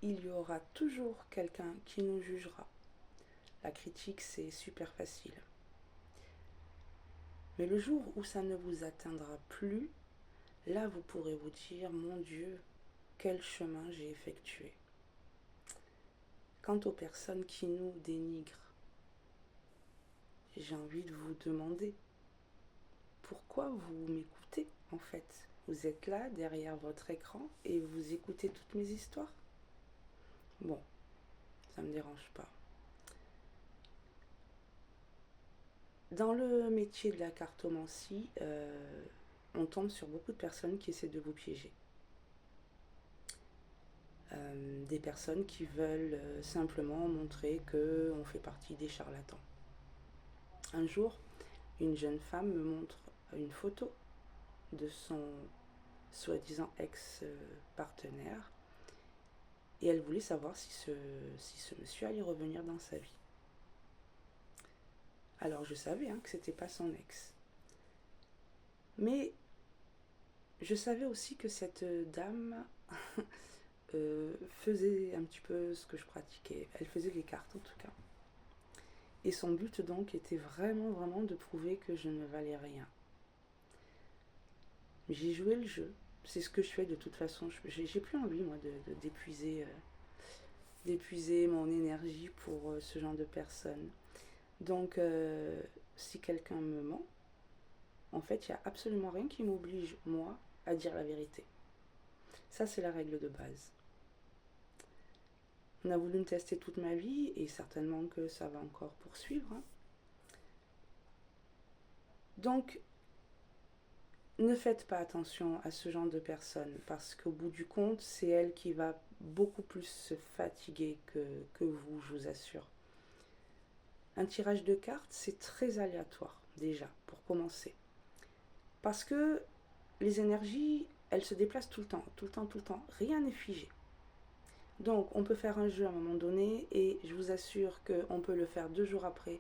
il y aura toujours quelqu'un qui nous jugera. La critique, c'est super facile. Mais le jour où ça ne vous atteindra plus, là vous pourrez vous dire, mon Dieu, quel chemin j'ai effectué. Quant aux personnes qui nous dénigrent, j'ai envie de vous demander, pourquoi vous m'écoutez en fait? Vous êtes là derrière votre écran et vous écoutez toutes mes histoires? Bon, ça ne me dérange pas. Dans le métier de la cartomancie, on tombe sur beaucoup de personnes qui essaient de vous piéger. Des personnes qui veulent simplement montrer qu'on fait partie des charlatans. Un jour, une jeune femme me montre une photo de son soi-disant ex-partenaire et elle voulait savoir si ce monsieur allait revenir dans sa vie. Alors je savais que c'était pas son ex. Mais je savais aussi que cette dame faisait un petit peu ce que je pratiquais. Elle faisait les cartes en tout cas. Et son but donc était vraiment de prouver que je ne valais rien. J'ai joué le jeu. C'est ce que je fais de toute façon. J'ai plus envie moi d'épuiser mon énergie pour ce genre de personnes. Donc si quelqu'un me ment, en fait il n'y a absolument rien qui m'oblige moi à dire la vérité. Ça c'est la règle de base. On a voulu me tester toute ma vie et certainement que ça va encore poursuivre. Donc, ne faites pas attention à ce genre de personnes parce qu'au bout du compte, c'est elle qui va beaucoup plus se fatiguer que vous, je vous assure. Un tirage de cartes, c'est très aléatoire déjà, pour commencer. Parce que les énergies, elles se déplacent tout le temps. Rien n'est figé. Donc, on peut faire un jeu à un moment donné et je vous assure qu'on peut le faire 2 jours après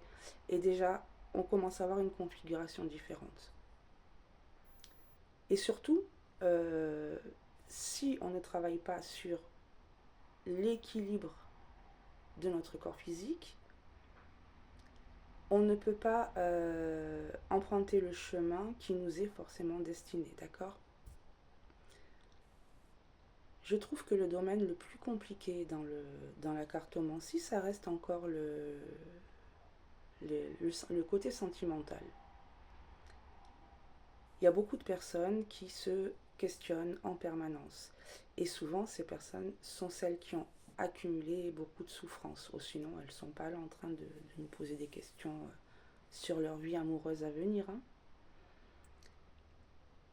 et déjà, on commence à avoir une configuration différente. Et surtout, si on ne travaille pas sur l'équilibre de notre corps physique, on ne peut pas emprunter le chemin qui nous est forcément destiné, d'accord? Je trouve que le domaine le plus compliqué dans la cartomancie, ça reste encore le côté sentimental. Il y a beaucoup de personnes qui se questionnent en permanence. Et souvent, ces personnes sont celles qui ont accumulé beaucoup de souffrance. Ou sinon, elles ne sont pas là en train de nous poser des questions sur leur vie amoureuse à venir.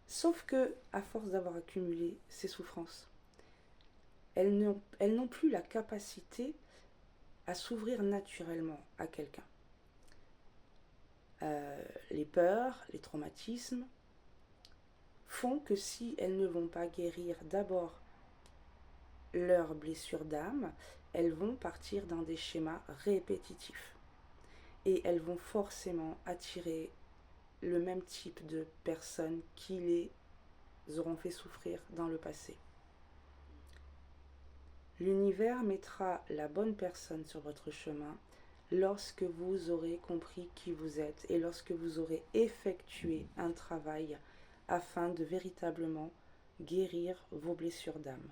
Sauf que, à force d'avoir accumulé ces souffrances, elles n'ont plus la capacité à s'ouvrir naturellement à quelqu'un. Les peurs, les traumatismes font que si elles ne vont pas guérir d'abord leurs blessures d'âme, elles vont partir dans des schémas répétitifs. Et elles vont forcément attirer le même type de personnes qui les auront fait souffrir dans le passé. L'univers mettra la bonne personne sur votre chemin lorsque vous aurez compris qui vous êtes et lorsque vous aurez effectué un travail afin de véritablement guérir vos blessures d'âme.